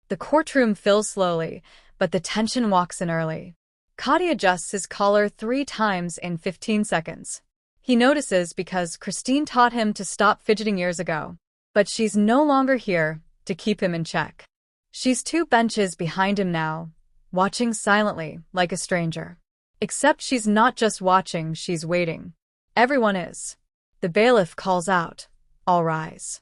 The courtroom fills slowly, but the tension walks in early. Kody adjusts his collar 3 times in 15 seconds. He notices because Christine taught him to stop fidgeting years ago. But she's no longer here to keep him in check. She's 2 benches behind him now, watching silently like a stranger. Except she's not just watching, she's waiting. Everyone is. The bailiff calls out, "All rise."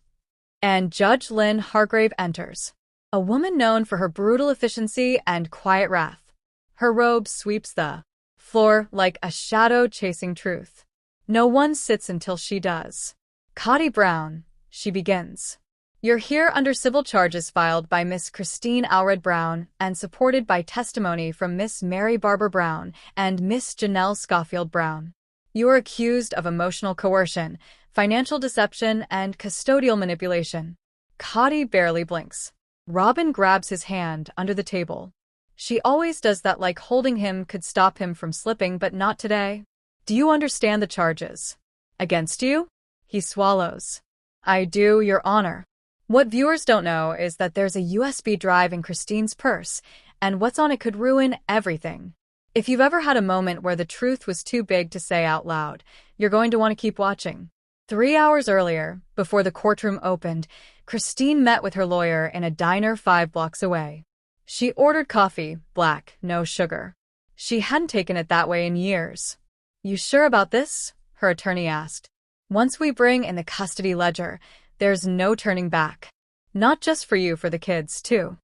And Judge Lynn Hargrave enters. A woman known for her brutal efficiency and quiet wrath. Her robe sweeps the floor like a shadow chasing truth. No one sits until she does. "Kody Brown," she begins. "You're here under civil charges filed by Miss Christine Alred Brown and supported by testimony from Miss Mary Barber Brown and Miss Janelle Schofield Brown. You are accused of emotional coercion, financial deception, and custodial manipulation." Kody barely blinks. Robin grabs his hand under the table. She always does that, like holding him could stop him from slipping, but not today. "Do you understand the charges against you?" He swallows. "I do, Your Honor. What viewers don't know is that there's a USB drive in Christine's purse, and what's on it could ruin everything. If you've ever had a moment where the truth was too big to say out loud, you're going to want to keep watching." 3 hours earlier, before the courtroom opened, Christine met with her lawyer in a diner 5 blocks away. She ordered coffee, black, no sugar. She hadn't taken it that way in years. "You sure about this?" her attorney asked. "Once we bring in the custody ledger, there's no turning back. Not just for you, for the kids, too."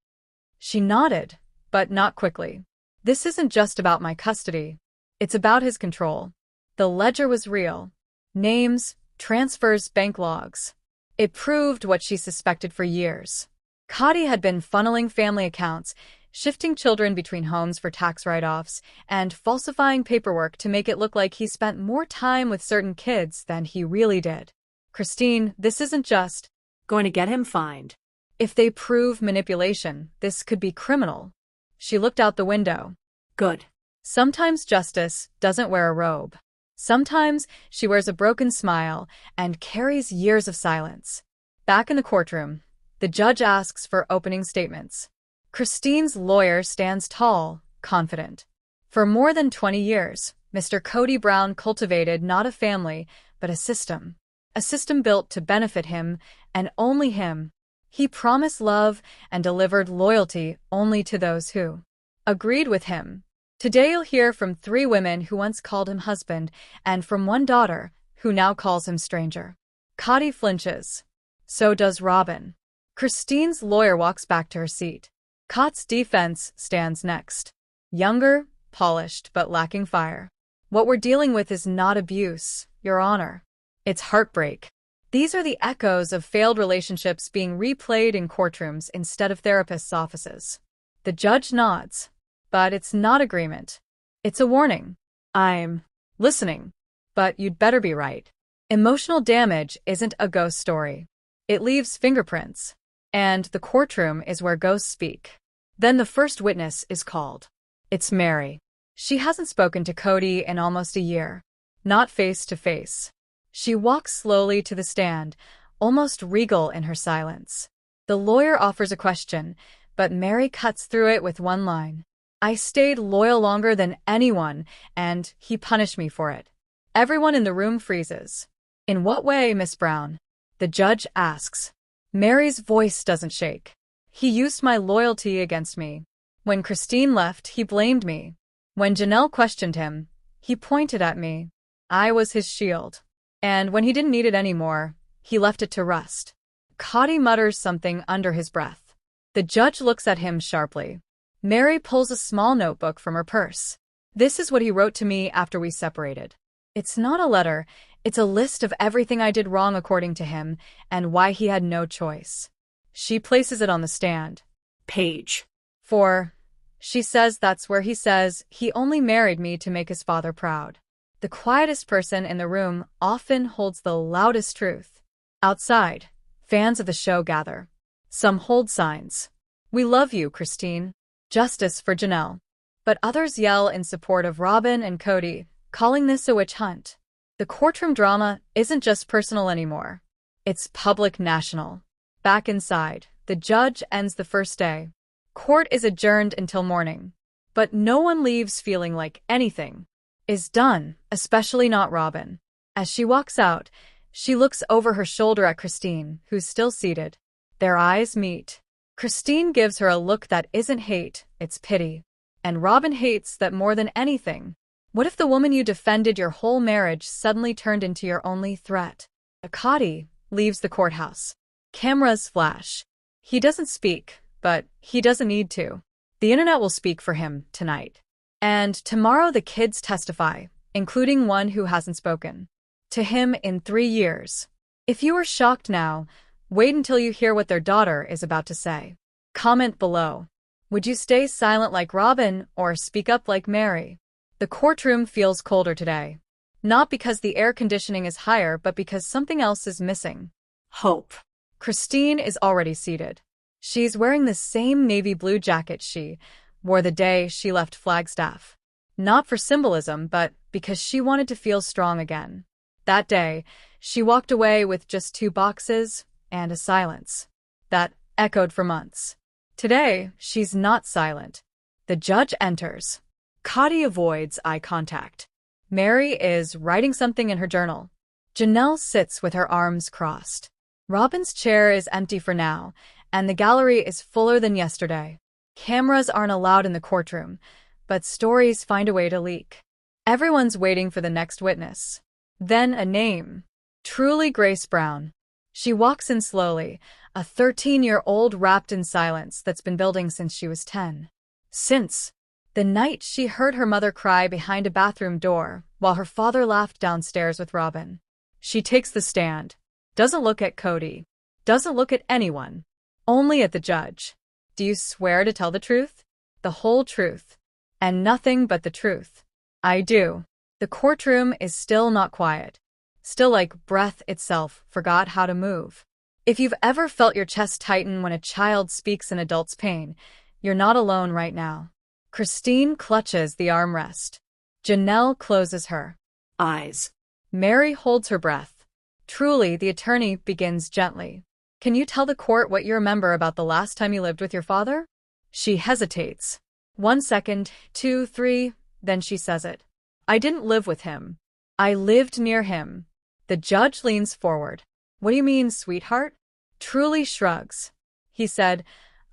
She nodded, but not quickly. "This isn't just about my custody. It's about his control." The ledger was real. Names, transfers, bank logs. It proved what she suspected for years. Kody had been funneling family accounts, shifting children between homes for tax write-offs, and falsifying paperwork to make it look like he spent more time with certain kids than he really did. "Christine, this isn't just going to get him fined. If they prove manipulation, this could be criminal." She looked out the window. Good. Sometimes justice doesn't wear a robe. Sometimes she wears a broken smile and carries years of silence. Back in the courtroom, the judge asks for opening statements. Christine's lawyer stands tall, confident. For more than 20 years, Mr. Kody Brown cultivated not a family, but a system. A system built to benefit him, and only him. He promised love and delivered loyalty only to those who agreed with him. Today you'll hear from 3 women who once called him husband, and from 1 daughter who now calls him stranger. Kody flinches. So does Robin. Christine's lawyer walks back to her seat. Kody's defense stands next. Younger, polished, but lacking fire. "What we're dealing with is not abuse, Your Honor. It's heartbreak." These are the echoes of failed relationships being replayed in courtrooms instead of therapists' offices. The judge nods. But it's not agreement. It's a warning. "I'm listening, but you'd better be right. Emotional damage isn't a ghost story. It leaves fingerprints. And the courtroom is where ghosts speak." Then the first witness is called. It's Mary. She hasn't spoken to Kody in almost a year. Not face to face. She walks slowly to the stand, almost regal in her silence. The lawyer offers a question, but Mary cuts through it with 1 line. "I stayed loyal longer than anyone, and he punished me for it." Everyone in the room freezes. "In what way, Miss Brown?" the judge asks. Mary's voice doesn't shake. "He used my loyalty against me. When Christine left, he blamed me. When Janelle questioned him, he pointed at me. I was his shield. And when he didn't need it anymore, he left it to rust." Kody mutters something under his breath. The judge looks at him sharply. Mary pulls a small notebook from her purse. "This is what he wrote to me after we separated. It's not a letter, it's a list of everything I did wrong according to him, and why he had no choice." She places it on the stand. Page 4. She says that's where he says he only married me to make his father proud. The quietest person in the room often holds the loudest truth. Outside, fans of the show gather. Some hold signs. "We love you, Christine. Justice for Janelle." But others yell in support of Robin and Kody, calling this a witch hunt. The courtroom drama isn't just personal anymore. It's public, national. Back inside, the judge ends the first day. Court is adjourned until morning. But no one leaves feeling like anything is done, especially not Robin. As she walks out, she looks over her shoulder at Christine, who's still seated. Their eyes meet. Christine gives her a look that isn't hate, it's pity. And Robin hates that more than anything. What if the woman you defended your whole marriage suddenly turned into your only threat? Kody leaves the courthouse. Cameras flash. He doesn't speak, but he doesn't need to. The internet will speak for him tonight. And tomorrow the kids testify, including one who hasn't spoken to him in 3 years. If you are shocked now, wait until you hear what their daughter is about to say. Comment below. Would you stay silent like Robin or speak up like Mary? The courtroom feels colder today. Not because the air conditioning is higher, but because something else is missing. Hope. Christine is already seated. She's wearing the same navy blue jacket she wore the day she left Flagstaff. Not for symbolism, but because she wanted to feel strong again. That day, she walked away with just 2 boxes and a silence that echoed for months. Today, she's not silent. The judge enters. Kody avoids eye contact. Mary is writing something in her journal. Janelle sits with her arms crossed. Robin's chair is empty for now, and the gallery is fuller than yesterday. Cameras aren't allowed in the courtroom, but stories find a way to leak. Everyone's waiting for the next witness. Then a name. Truly Grace Brown. She walks in slowly, a 13-year-old wrapped in silence that's been building since she was 10. Since the night she heard her mother cry behind a bathroom door while her father laughed downstairs with Robin. She takes the stand. Doesn't look at Kody. Doesn't look at anyone. Only at the judge. Do you swear to tell the truth? The whole truth. And nothing but the truth. I do. The courtroom is still not quiet. Still like breath itself forgot how to move. If you've ever felt your chest tighten when a child speaks an adult's pain, you're not alone right now. Christine clutches the armrest. Janelle closes her eyes. Mary holds her breath. Truly, the attorney begins gently. Can you tell the court what you remember about the last time you lived with your father? She hesitates. 1 second, 2, 3, then she says it. I didn't live with him. I lived near him. The judge leans forward. What do you mean, sweetheart? Truly shrugs. He said,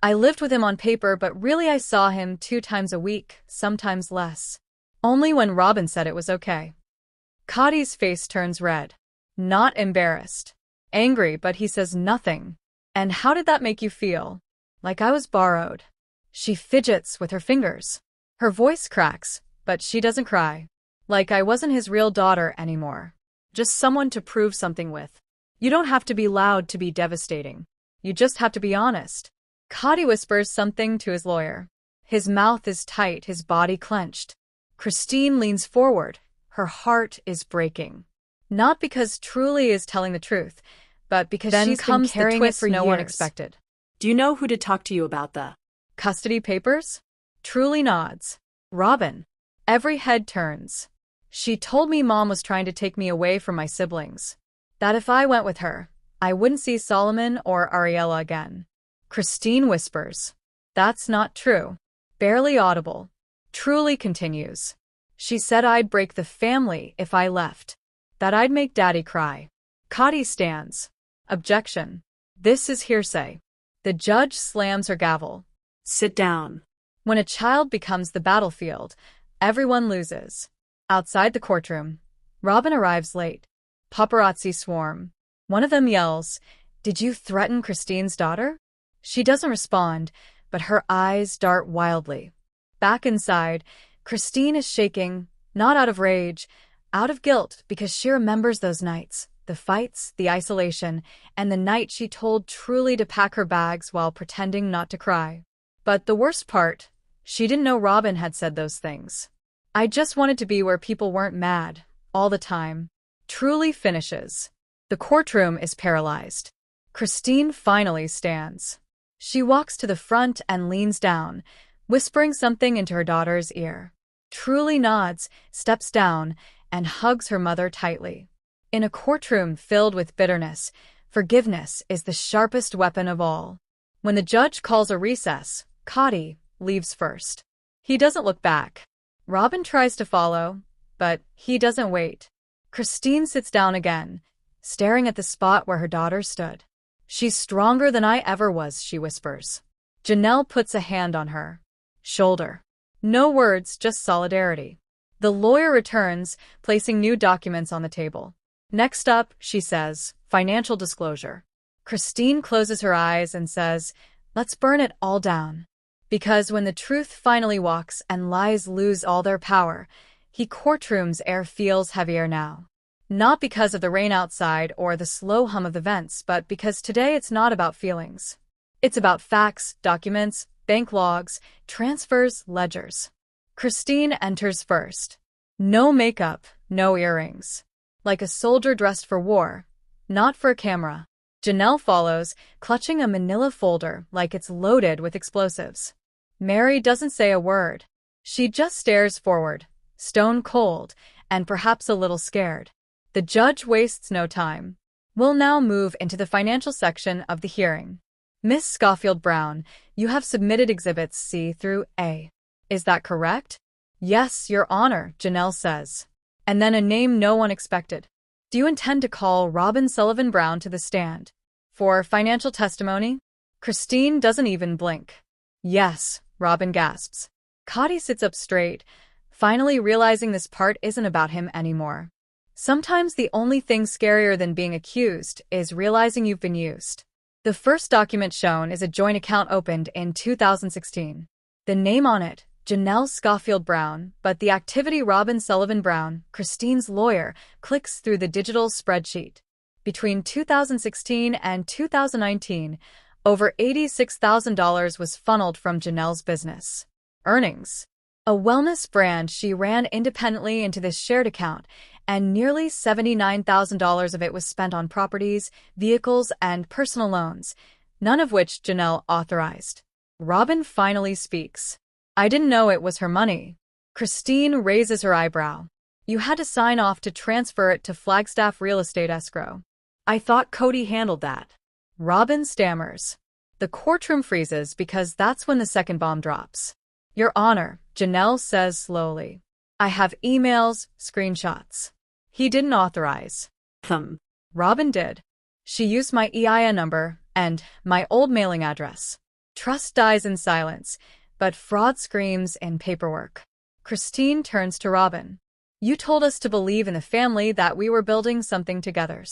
I lived with him on paper, but really I saw him 2 times a week, sometimes less. Only when Robin said it was okay. Kody's face turns red. Not embarrassed. Angry, but he says nothing. And how did that make you feel? Like I was borrowed. She fidgets with her fingers. Her voice cracks, but she doesn't cry. Like I wasn't his real daughter anymore. Just someone to prove something with. You don't have to be loud to be devastating. You just have to be honest. Kody whispers something to his lawyer. His mouth is tight, his body clenched. Christine leans forward. Her heart is breaking. Not because Truly is telling the truth, but because she's been carrying it for no one expected. Do you know who to talk to you about the custody papers? Truly nods. Robin. Every head turns. She told me Mom was trying to take me away from my siblings. That if I went with her, I wouldn't see Solomon or Ariella again. Christine whispers. That's not true. Barely audible. Truly continues. She said I'd break the family if I left. That I'd make Daddy cry. Kody stands. Objection. This is hearsay. The judge slams her gavel. Sit down. When a child becomes the battlefield, everyone loses. Outside the courtroom, Robin arrives late. Paparazzi swarm. One of them yells, Did you threaten Christine's daughter? She doesn't respond, but her eyes dart wildly. Back inside, Christine is shaking, not out of rage, out of guilt because she remembers those nights, the fights, the isolation, and the night she told Truly to pack her bags while pretending not to cry. But the worst part, she didn't know Robin had said those things. I just wanted to be where people weren't mad, all the time. Truly finishes. The courtroom is paralyzed. Christine finally stands. She walks to the front and leans down, whispering something into her daughter's ear. Truly nods, steps down, and hugs her mother tightly. In a courtroom filled with bitterness, forgiveness is the sharpest weapon of all. When the judge calls a recess, Kody leaves first. He doesn't look back. Robin tries to follow, but he doesn't wait. Christine sits down again, staring at the spot where her daughter stood. "She's stronger than I ever was," she whispers. Janelle puts a hand on her shoulder. No words, just solidarity. The lawyer returns, placing new documents on the table. "Next up," she says, "financial disclosure." Christine closes her eyes and says, "Let's burn it all down." Because when the truth finally walks and lies lose all their power, courtroom's air feels heavier now. Not because of the rain outside or the slow hum of the vents, but because today it's not about feelings. It's about facts, documents, bank logs, transfers, ledgers. Christine enters first. No makeup, no earrings. Like a soldier dressed for war, not for a camera. Janelle follows, clutching a manila folder like it's loaded with explosives. Mary doesn't say a word. She just stares forward, stone cold, and perhaps a little scared. The judge wastes no time. We'll now move into the financial section of the hearing. Miss Schofield Brown, you have submitted exhibits C through A. Is that correct? Yes, Your Honor, Janelle says. And then a name no one expected. Do you intend to call Robin Sullivan Brown to the stand for financial testimony? Christine doesn't even blink. Yes, Robin gasps. Kody sits up straight, finally realizing this part isn't about him anymore. Sometimes the only thing scarier than being accused is realizing you've been used. The first document shown is a joint account opened in 2016. The name on it, Janelle Schofield Brown, but the activity Robin Sullivan Brown, Christine's lawyer, clicks through the digital spreadsheet. Between 2016 and 2019, over $86,000 was funneled from Janelle's business earnings. A wellness brand she ran independently into this shared account, and nearly $79,000 of it was spent on properties, vehicles, and personal loans, none of which Janelle authorized. Robin finally speaks. I didn't know it was her money. Christine raises her eyebrow. You had to sign off to transfer it to Flagstaff Real Estate Escrow. I thought Kody handled that. Robin stammers. The courtroom freezes because that's when the second bomb drops. Your Honor, Janelle says slowly. I have emails, screenshots. He didn't authorize. Robin did. She used my EIN number and my old mailing address. Trust dies in silence, but fraud screams in paperwork. Christine turns to Robin. You told us to believe in the family, that we were building something together.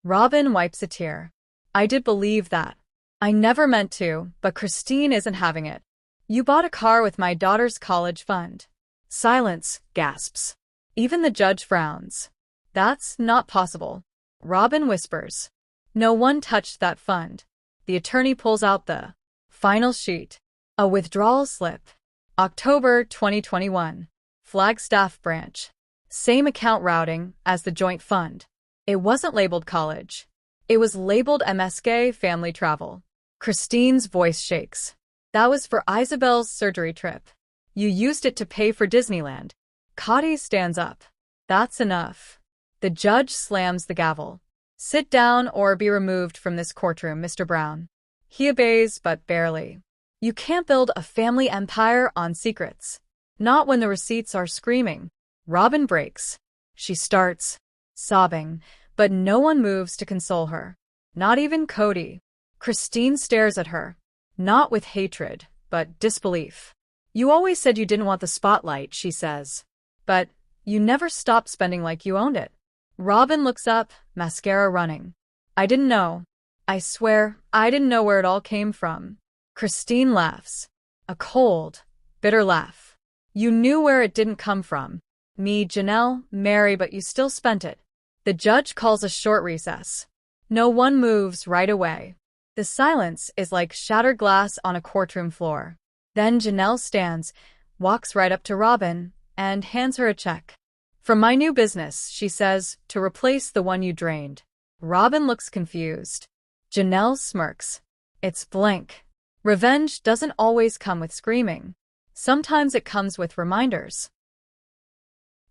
Robin wipes a tear. I did believe that. I never meant to, but Christine isn't having it. You bought a car with my daughter's college fund. Silence, gasps. Even the judge frowns. That's not possible. Robin whispers. No one touched that fund. The attorney pulls out the final sheet. A withdrawal slip. October 2021. Flagstaff branch. Same account routing as the joint fund. It wasn't labeled college. It was labeled MSK family travel. Christine's voice shakes. That was for Isabel's surgery trip. You used it to pay for Disneyland. Kody stands up. That's enough. The judge slams the gavel. Sit down or be removed from this courtroom, Mr. Brown. He obeys, but barely. You can't build a family empire on secrets. Not when the receipts are screaming. Robin breaks. She starts sobbing, but no one moves to console her. Not even Kody. Christine stares at her. Not with hatred, but disbelief. You always said you didn't want the spotlight, she says. But you never stopped spending like you owned it. Robin looks up, mascara running. I didn't know. I swear, I didn't know where it all came from. Christine laughs. A cold, bitter laugh. You knew where it didn't come from. Me, Janelle, Mary, but you still spent it. The judge calls a short recess. No one moves right away. The silence is like shattered glass on a courtroom floor. Then Janelle stands, walks right up to Robin, and hands her a check. From my new business, she says, to replace the one you drained. Robin looks confused. Janelle smirks. It's blank. Revenge doesn't always come with screaming. Sometimes it comes with reminders.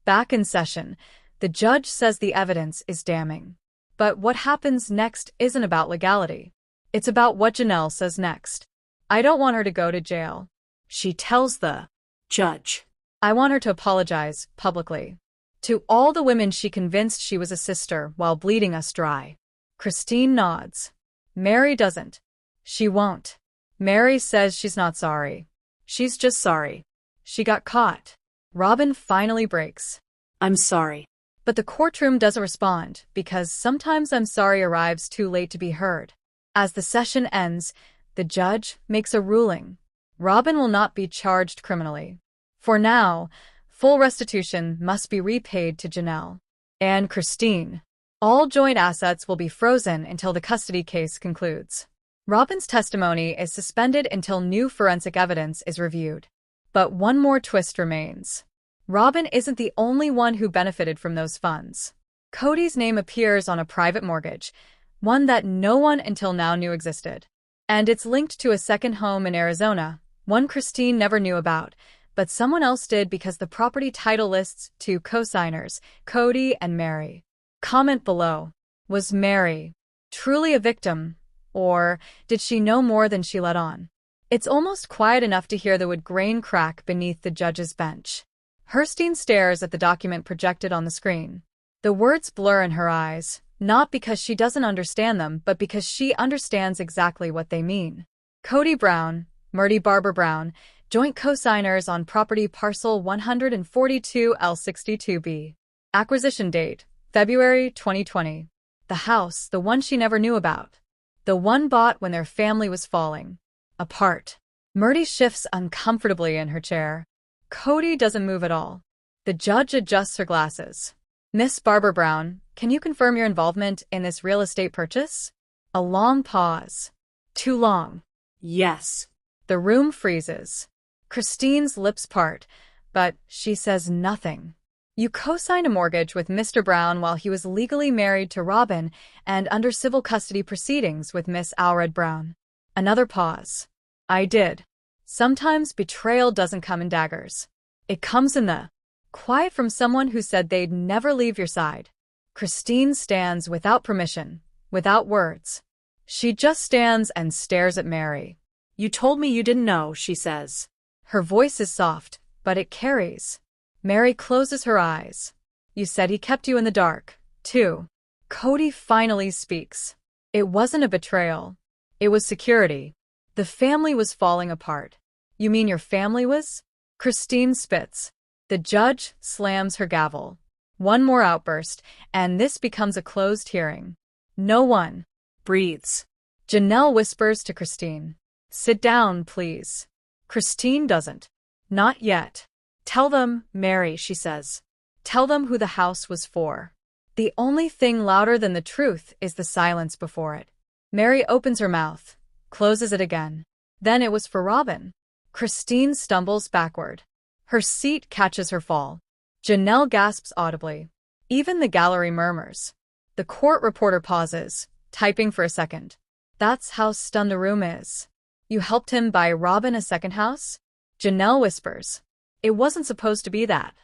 Back in session, the judge says the evidence is damning. But what happens next isn't about legality. It's about what Janelle says next. I don't want her to go to jail. She tells the judge. I want her to apologize, publicly. To all the women she convinced she was a sister while bleeding us dry. Christine nods. Mary doesn't. She won't. Mary says she's not sorry. She's just sorry. She got caught. Robin finally breaks. I'm sorry. But the courtroom doesn't respond because sometimes I'm sorry arrives too late to be heard. As the session ends, the judge makes a ruling. Robin will not be charged criminally. For now, full restitution must be repaid to Janelle and Christine. All joint assets will be frozen until the custody case concludes. Robin's testimony is suspended until new forensic evidence is reviewed. But one more twist remains. Robin isn't the only one who benefited from those funds. Kody's name appears on a private mortgage, one that no one until now knew existed. And it's linked to a second home in Arizona, one Christine never knew about, but someone else did because the property title lists two co-signers, Kody and Mary. Comment below. Was Mary truly a victim, or did she know more than she let on? It's almost quiet enough to hear the wood grain crack beneath the judge's bench. Herstein stares at the document projected on the screen. The words blur in her eyes, not because she doesn't understand them, but because she understands exactly what they mean. Kody Brown, Murdy Barbara Brown, joint co-signers on property parcel 142L62B. Acquisition date, February 2020. The house, the one she never knew about. The one bought when their family was falling apart. Murdy shifts uncomfortably in her chair. Kody doesn't move at all. The judge adjusts her glasses. Miss Barbara Brown, can you confirm your involvement in this real estate purchase? A long pause. Too long. Yes. The room freezes. Christine's lips part, but she says nothing. You co-signed a mortgage with Mr. Brown while he was legally married to Robin and under civil custody proceedings with Miss Alred Brown. Another pause. I did. Sometimes betrayal doesn't come in daggers. It comes in the quiet from someone who said they'd never leave your side. Christine stands without permission, without words. She just stands and stares at Mary. You told me you didn't know, she says. Her voice is soft, but it carries. Mary closes her eyes. You said he kept you in the dark, too. Kody finally speaks. It wasn't a betrayal. It was security. The family was falling apart. You mean your family was? Christine spits. The judge slams her gavel. One more outburst, and this becomes a closed hearing. No one breathes. Janelle whispers to Christine. Sit down, please. Christine doesn't. Not yet. Tell them, Mary, she says. Tell them who the house was for. The only thing louder than the truth is the silence before it. Mary opens her mouth, closes it again. Then it was for Robin. Christine stumbles backward. Her seat catches her fall. Janelle gasps audibly. Even the gallery murmurs. The court reporter pauses, typing for a second. That's how stunned the room is. You helped him buy Robin a second house? Janelle whispers. It wasn't supposed to be that.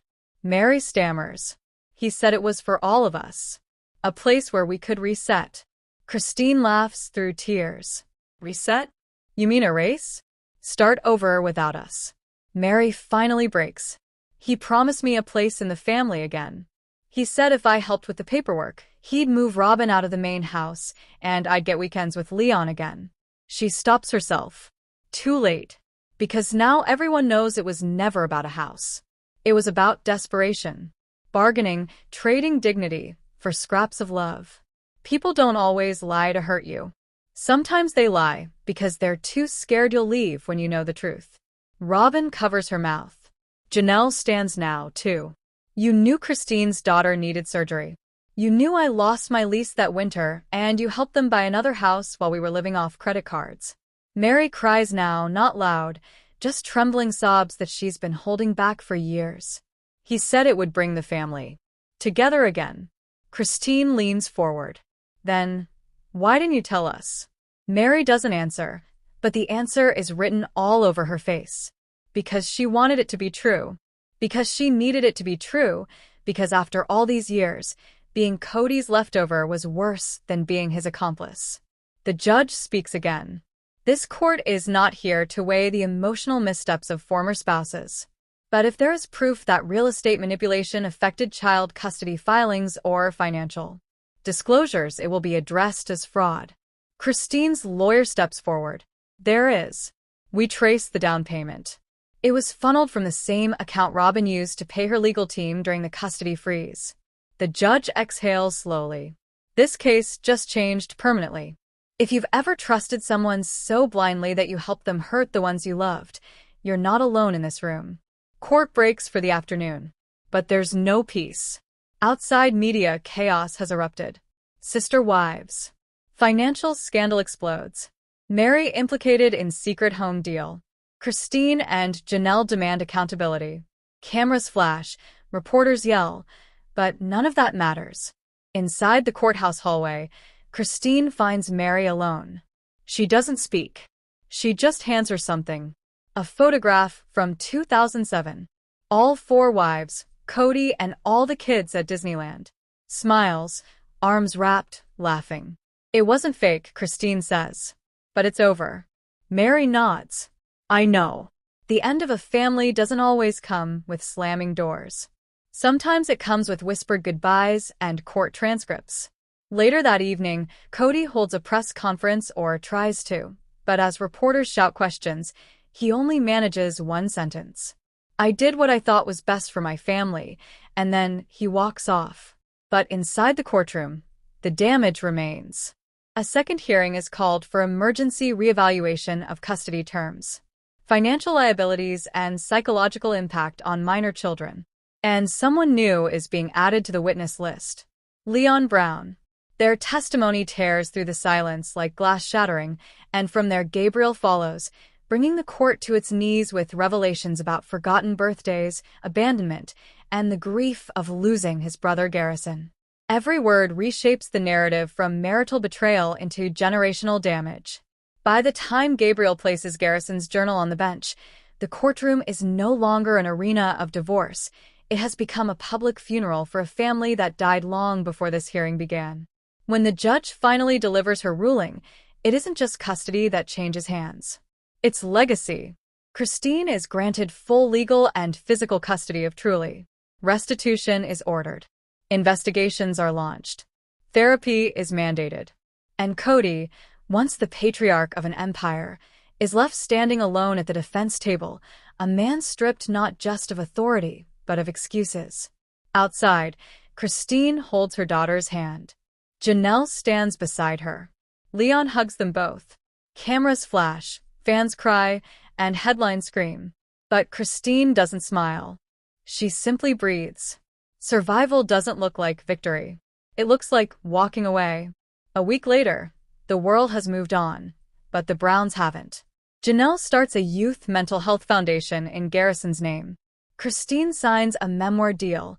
Mary stammers. He said it was for all of us. A place where we could reset. Christine laughs through tears. Reset? You mean erase? Start over without us. Mary finally breaks. He promised me a place in the family again. He said if I helped with the paperwork, he'd move Robin out of the main house, and I'd get weekends with Leon again. She stops herself. Too late. Because now everyone knows it was never about a house. It was about desperation. Bargaining, trading dignity for scraps of love. People don't always lie to hurt you. Sometimes they lie because they're too scared you'll leave when you know the truth. Robin covers her mouth. Janelle stands now, too. You knew Christine's daughter needed surgery. You knew I lost my lease that winter, and you helped them buy another house while we were living off credit cards. Mary cries now, not loud, just trembling sobs that she's been holding back for years. He said it would bring the family together again. Christine leans forward. Then, why didn't you tell us? Mary doesn't answer, but the answer is written all over her face. Because she wanted it to be true. Because she needed it to be true. Because after all these years, being Kody's leftover was worse than being his accomplice. The judge speaks again. This court is not here to weigh the emotional missteps of former spouses. But if there is proof that real estate manipulation affected child custody filings or financial disclosures, it will be addressed as fraud. Christine's lawyer steps forward. There is. We trace the down payment. It was funneled from the same account Robin used to pay her legal team during the custody freeze. The judge exhales slowly. This case just changed permanently. If you've ever trusted someone so blindly that you helped them hurt the ones you loved, you're not alone in this room. Court breaks for the afternoon. But there's no peace. Outside media chaos has erupted. Sister wives. Financial scandal explodes. Mary implicated in secret home deal. Christine and Janelle demand accountability. Cameras flash, reporters yell, but none of that matters. Inside the courthouse hallway, Christine finds Mary alone. She doesn't speak. She just hands her something. A photograph from 2007. All 4 wives, Kody and all the kids at Disneyland. Smiles, arms wrapped, laughing. It wasn't fake, Christine says. But it's over. Mary nods. I know. The end of a family doesn't always come with slamming doors. Sometimes it comes with whispered goodbyes and court transcripts. Later that evening, Kody holds a press conference, or tries to, but as reporters shout questions, he only manages one sentence. I did what I thought was best for my family, and then he walks off. But inside the courtroom, the damage remains. A second hearing is called for emergency reevaluation of custody terms, financial liabilities, and psychological impact on minor children. And someone new is being added to the witness list. Leon Brown. Their testimony tears through the silence like glass shattering, and from there Gabriel follows, bringing the court to its knees with revelations about forgotten birthdays, abandonment, and the grief of losing his brother Garrison. Every word reshapes the narrative from marital betrayal into generational damage. By the time Gabriel places Garrison's journal on the bench, the courtroom is no longer an arena of divorce. It has become a public funeral for a family that died long before this hearing began. When the judge finally delivers her ruling, it isn't just custody that changes hands. It's legacy. Christine is granted full legal and physical custody of Truly. Restitution is ordered. Investigations are launched. Therapy is mandated. And Kody, once the patriarch of an empire, is left standing alone at the defense table, a man stripped not just of authority, but of excuses. Outside, Christine holds her daughter's hand. Janelle stands beside her. Leon hugs them both. Cameras flash, fans cry, and headlines scream. But Christine doesn't smile. She simply breathes. Survival doesn't look like victory. It looks like walking away. A week later, the world has moved on, but the Browns haven't. Janelle starts a youth mental health foundation in Garrison's name. Christine signs a memoir deal,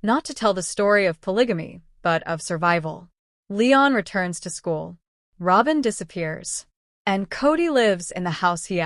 not to tell the story of polygamy, but of survival. Leon returns to school. Robin disappears. And Kody lives in the house he